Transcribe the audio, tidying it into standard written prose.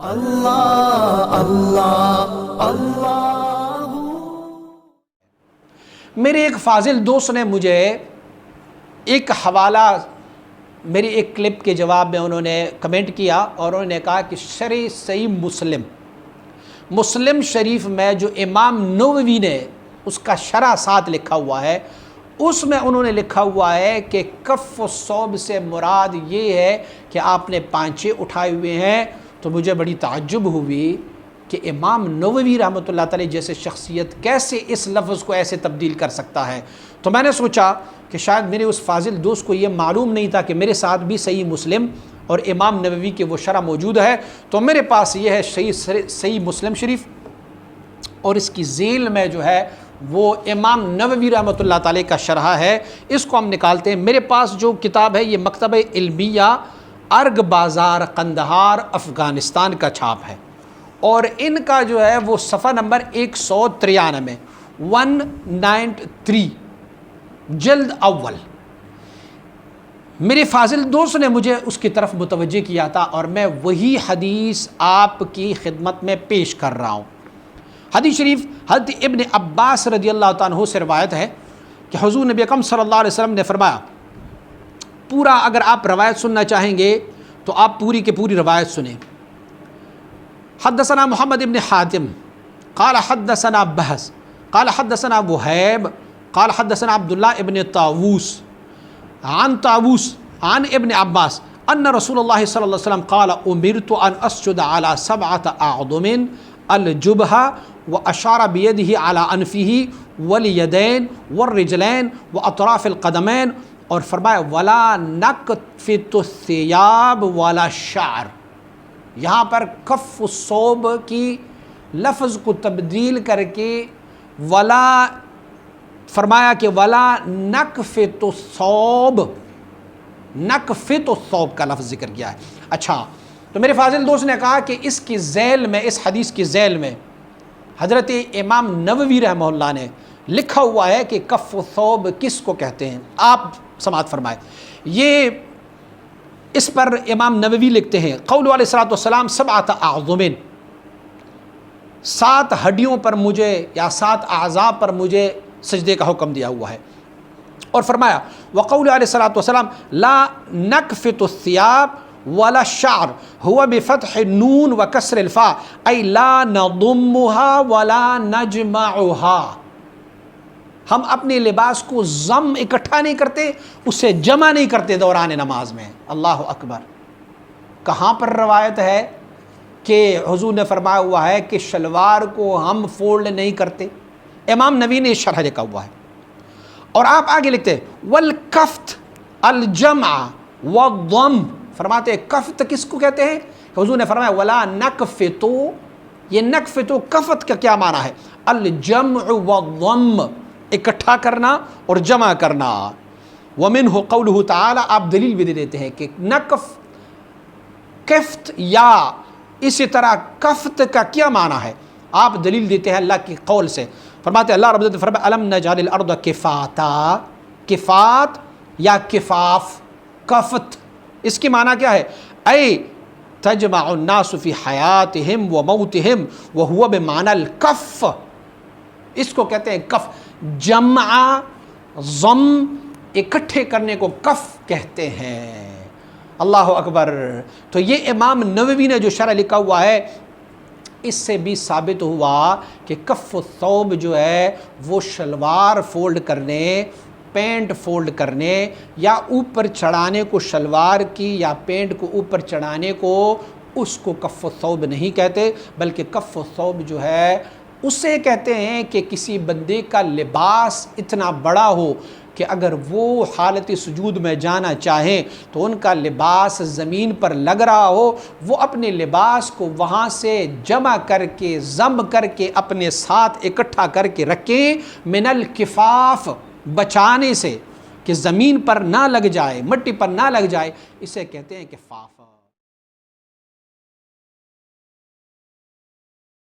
اللہ اللہ اللہ۔ میرے ایک فاضل دوست نے مجھے ایک حوالہ، میری ایک کلپ کے جواب میں انہوں نے کمنٹ کیا اور انہوں نے کہا کہ شرح صحیح مسلم شریف میں جو امام نووی نے اس کا شرح ساتھ لکھا ہوا ہے، اس میں انہوں نے لکھا ہوا ہے کہ کف الصوب سے مراد یہ ہے کہ آپ نے پانچے اٹھائے ہوئے ہیں۔ تو مجھے بڑی تعجب ہوئی کہ امام نووی رحمۃ اللہ تعالی جیسے شخصیت کیسے اس لفظ کو ایسے تبدیل کر سکتا ہے۔ تو میں نے سوچا کہ شاید میرے اس فاضل دوست کو یہ معلوم نہیں تھا کہ میرے ساتھ بھی صحیح مسلم اور امام نووی کے وہ شرح موجود ہے۔ تو میرے پاس یہ ہے صحیح مسلم شریف، اور اس کی ذیل میں جو ہے وہ امام نووی رحمۃ اللہ تعالی کا شرح ہے۔ اس کو ہم نکالتے ہیں۔ میرے پاس جو کتاب ہے یہ مکتبہ علمیہ ارگ بازار قندہار افغانستان کا چھاپ ہے، اور ان کا جو ہے وہ صفحہ نمبر 193 193 جلد اول۔ میرے فاضل دوست نے مجھے اس کی طرف متوجہ کیا تھا اور میں وہی حدیث آپ کی خدمت میں پیش کر رہا ہوں۔ حدیث شریف حضرت ابن عباس رضی اللہ تعالیٰ عنہ سے روایت ہے کہ حضور نبی اکرم صلی اللہ علیہ وسلم نے فرمایا، پورا اگر آپ روایت سننا چاہیں گے تو آپ پوری کی پوری روایت سنیں۔ حدثنا محمد ابن حاتم قال حدثنا بہز قال حدثنا وہیب قال حدثنا عبداللہ ابن طاووس عن ابن عباس ان رسول اللہ صلی اللہ علیہ وسلم قال امرت ان اسجد على 7 اعظم الجبہہ واشار بیدہ على انفہ والیدین والرجلین واطراف القدمین، اور فرمایا ولا نکفت الثیاب ولا الشعر۔ یہاں پر کف الصوب کی لفظ کو تبدیل کر کے ولا فرمایا کہ ولا نکفت الثوب، نکفت الثوب کا لفظ ذکر کیا ہے۔ اچھا، تو میرے فاضل دوست نے کہا کہ اس کی ذیل میں، اس حدیث کی ذیل میں حضرت امام نووی رحمہ اللہ نے لکھا ہوا ہے کہ کف الثوب کس کو کہتے ہیں۔ آپ سماعت فرمائے، یہ اس پر امام نووی لکھتے ہیں قول علیہ الصلوۃ والسلام 7 اعظم، 7 ہڈیوں پر مجھے یا 7 اعضاء پر مجھے سجدے کا حکم دیا ہوا ہے، اور فرمایا وقول علیہ الصلوۃ والسلام لا نکفت الثیاب ولا الشعر هو بفتح النون وکسر الفاء ای لا نضمها ولا نجمعها۔ ہم اپنے لباس کو ضم اکٹھا نہیں کرتے، اسے جمع نہیں کرتے دوران نماز میں۔ اللہ اکبر۔ کہاں پر روایت ہے کہ حضور نے فرمایا ہوا ہے کہ شلوار کو ہم فولڈ نہیں کرتے؟ امام نووی نے شرح لکھا ہوا ہے، اور آپ آگے لکھتے والکفت الجمع والضم، فرماتے ہیں کفت کس کو کہتے ہیں؟ حضور نے فرمایا ولا نکفتو، یہ نکفتو کفت کا کیا معنی ہے؟ الجمع والضم، اکٹھا کرنا اور جمع کرنا۔ ومنہ قولہ تعالی، آپ دلیل بھی دے دیتے ہیں کہ کفت یا اسی طرح کفت کا کیا معنی ہے، آپ دلیل دیتے ہیں اللہ کی قول سے۔ فرماتے ہیں اللہ رب العزت فرمایا الم نجعل الارض کفاتا، کفات یا کفاف، کفت اس کی معنی کیا ہے؟ اے تجمع الناس فی حیاتہم و موتہم وہو بمعنی الکف، اس کو کہتے ہیں کف۔ جمع ضم اکٹھے کرنے کو کف کہتے ہیں۔ اللہ اکبر۔ تو یہ امام نووی نے جو شرح لکھا ہوا ہے، اس سے بھی ثابت ہوا کہ کف الثوب جو ہے وہ شلوار فولڈ کرنے، پینٹ فولڈ کرنے یا اوپر چڑھانے کو، شلوار کی یا پینٹ کو اوپر چڑھانے کو، اس کو کف الثوب نہیں کہتے، بلکہ کف الثوب جو ہے اسے کہتے ہیں کہ کسی بندے کا لباس اتنا بڑا ہو کہ اگر وہ حالت سجود میں جانا چاہیں تو ان کا لباس زمین پر لگ رہا ہو، وہ اپنے لباس کو وہاں سے جمع کر کے، ضم کر کے اپنے ساتھ اکٹھا کر کے رکھیں، من الکفاف، بچانے سے کہ زمین پر نہ لگ جائے، مٹی پر نہ لگ جائے، اسے کہتے ہیں کفاف۔